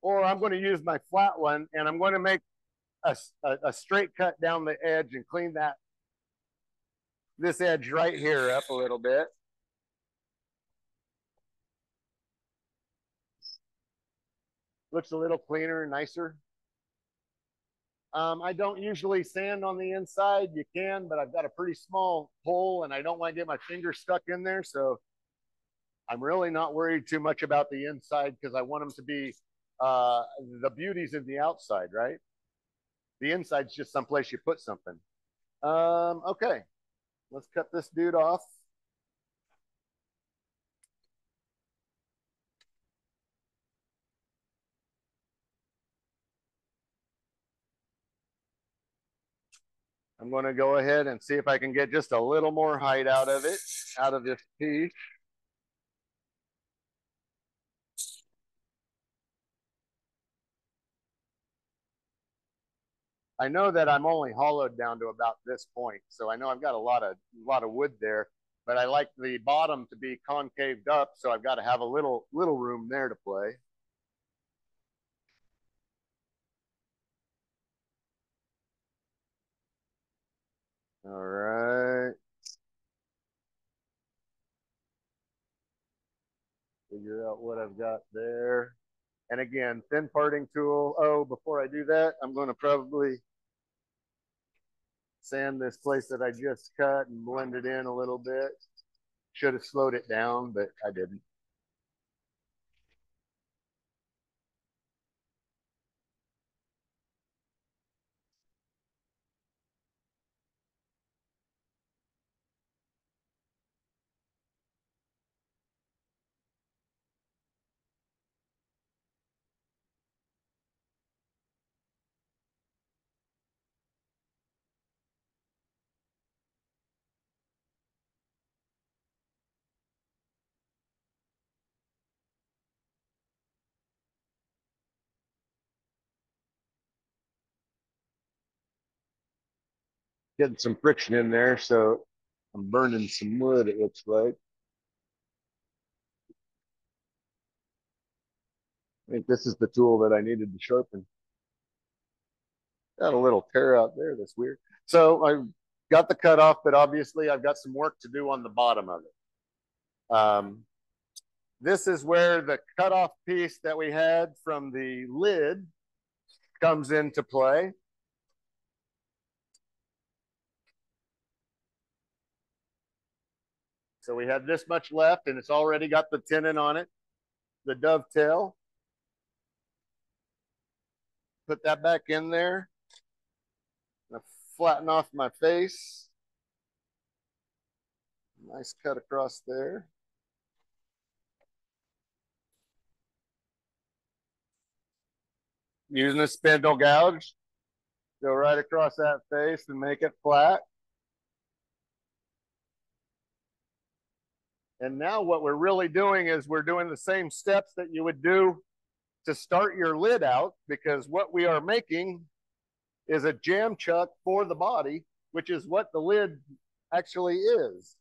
or I'm going to use my flat one, and I'm going to make a straight cut down the edge and clean this edge right here up a little bit. Looks a little cleaner and nicer. I don't usually sand on the inside. You can, but I've got a pretty small hole and I don't want to get my finger stuck in there. So I'm really not worried too much about the inside because I want them to be the beauty's in the outside, right? The inside's just someplace you put something. Okay, let's cut this dude off. I'm going to go ahead and see if I can get just a little more height out of it, out of this piece. I know that I'm only hollowed down to about this point, so I know I've got a lot of wood there, but I like the bottom to be concaved up, so I've got to have a little room there to play. All right. Figure out what I've got there. And again, thin parting tool. Oh, before I do that, I'm going to probably sand this place that I just cut and blend it in a little bit. Should have slowed it down, but I didn't. Getting some friction in there, so I'm burning some wood, it looks like. I think this is the tool that I needed to sharpen. Got a little tear out there, that's weird. So I got the cutoff, but obviously I've got some work to do on the bottom of it. This is where the cutoff piece that we had from the lid comes into play. So we have this much left and it's already got the tenon on it, the dovetail. Put that back in there. Flatten off my face. Nice cut across there. Using a spindle gouge, go right across that face and make it flat. And now what we're really doing is we're doing the same steps that you would do to start your lid out, because what we are making is a jam chuck for the body, which is what the lid actually is.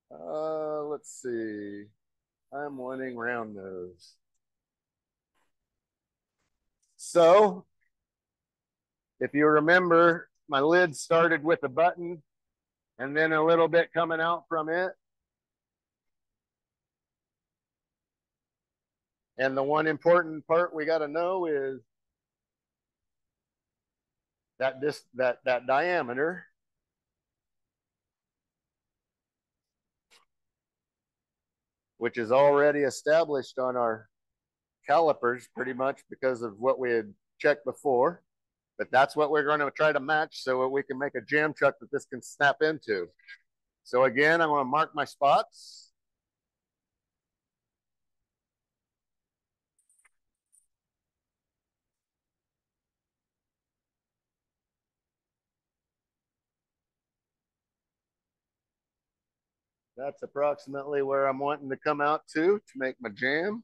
Let's see. I'm wanting round nose. So if you remember, my lid started with a button and then a little bit coming out from it. And the one important part we got to know is that that diameter. Which is already established on our calipers pretty much because of what we had checked before. But that's what we're going to try to match so that we can make a jam chuck that this can snap into. So again, I'm going to mark my spots. That's approximately where I'm wanting to come out to make my jam.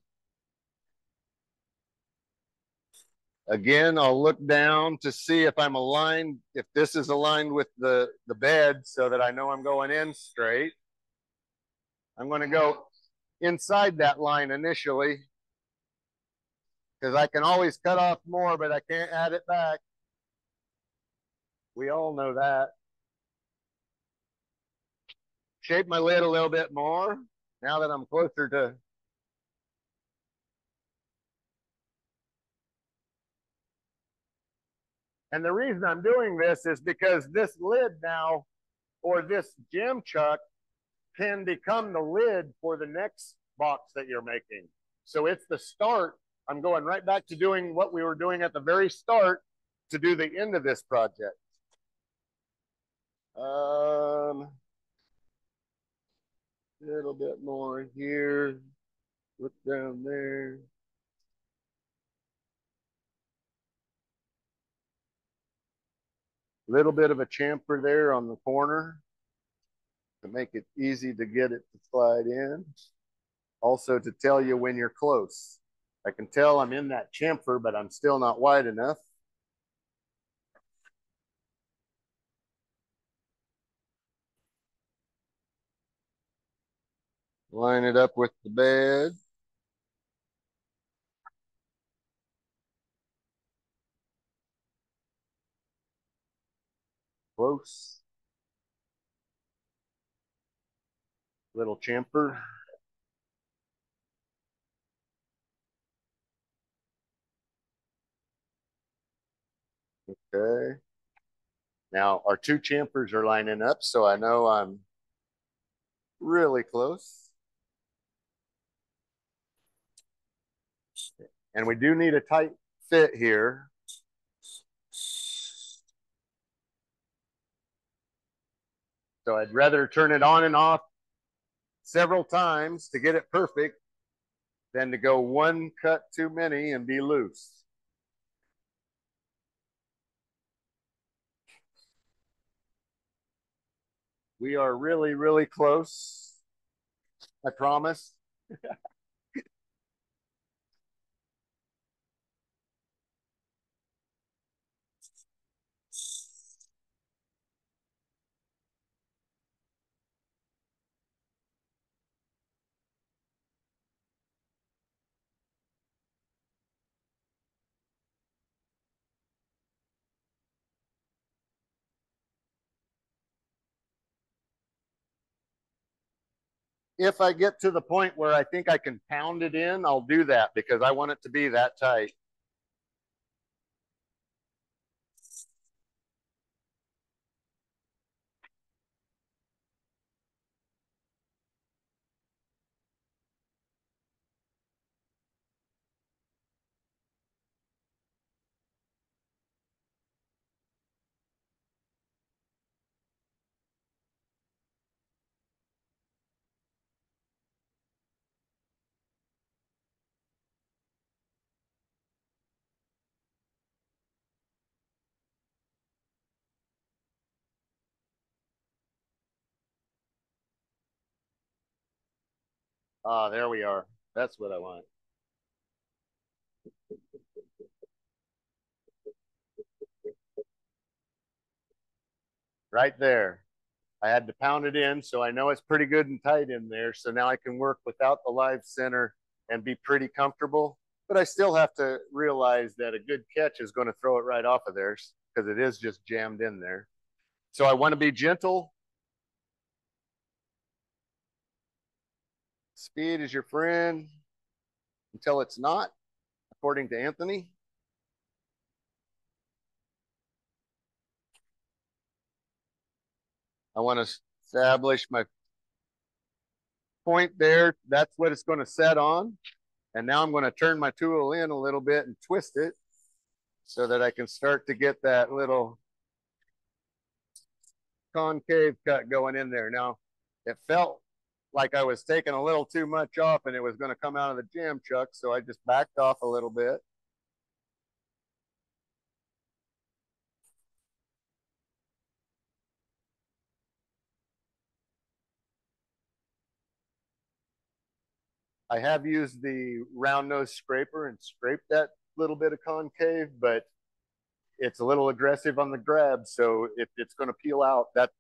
Again, I'll look down to see if I'm aligned, if this is aligned with the bed so that I know I'm going in straight. I'm going to go inside that line initially because I can always cut off more, but I can't add it back. We all know that. Shape my lid a little bit more now that I'm closer to. And the reason I'm doing this is because this lid now, or this jam chuck, can become the lid for the next box that you're making. So it's the start. I'm going right back to doing what we were doing at the very start to do the end of this project. A little bit more here. Look down there. Little bit of a chamfer there on the corner to make it easy to get it to slide in. Also to tell you when you're close. I can tell I'm in that chamfer, but I'm still not wide enough. Line it up with the bed. Close. Little chamfer. Okay. Now our two chamfers are lining up, so I know I'm really close. And we do need a tight fit here. So I'd rather turn it on and off several times to get it perfect than to go one cut too many and be loose. We are really, really close. I promise. If I get to the point where I think I can pound it in, I'll do that because I want it to be that tight. Ah, there we are. That's what I want. Right there. I had to pound it in, so I know it's pretty good and tight in there. So now I can work without the live center and be pretty comfortable. But I still have to realize that a good catch is going to throw it right off of there because it is just jammed in there. So I want to be gentle. Speed is your friend until it's not, according to Anthony. I want to establish my point there. That's what it's going to set on. And now I'm going to turn my tool in a little bit and twist it so that I can start to get that little concave cut going in there. Now, it felt like I was taking a little too much off and it was going to come out of the jam chuck. So I just backed off a little bit. I have used the round nose scraper and scraped that little bit of concave, but it's a little aggressive on the grab. So if it's going to peel out, that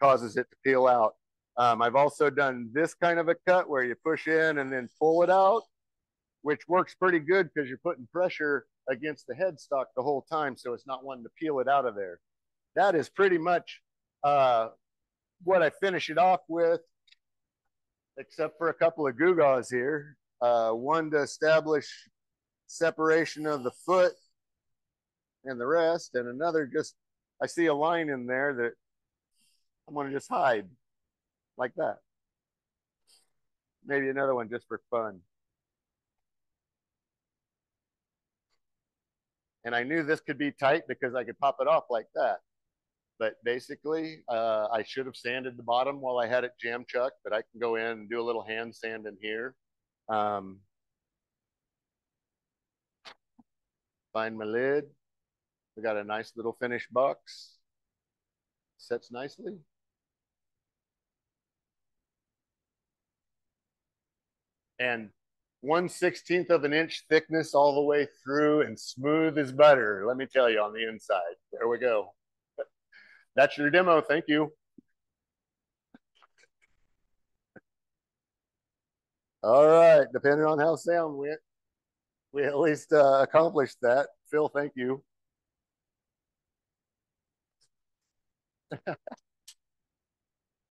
causes it to peel out. I've also done this kind of a cut where you push in and then pull it out, which works pretty good because you're putting pressure against the headstock the whole time. So it's not wanting to peel it out of there. that is pretty much what I finish it off with, except for a couple of gewgaws here. One to establish separation of the foot and the rest, and another just, I see a line in there that I'm going to just hide like that. Maybe another one just for fun. And I knew this could be tight because I could pop it off like that. But basically, I should have sanded the bottom while I had it jam chucked, but I can go in and do a little hand sand in here. Find my lid. We got a nice little finished box. Sets nicely. And 1/16 of an inch thickness all the way through and smooth as butter. Let me tell you, on the inside. There we go. That's your demo. Thank you. All right. Depending on how sound went, we at least accomplished that. Phil, thank you.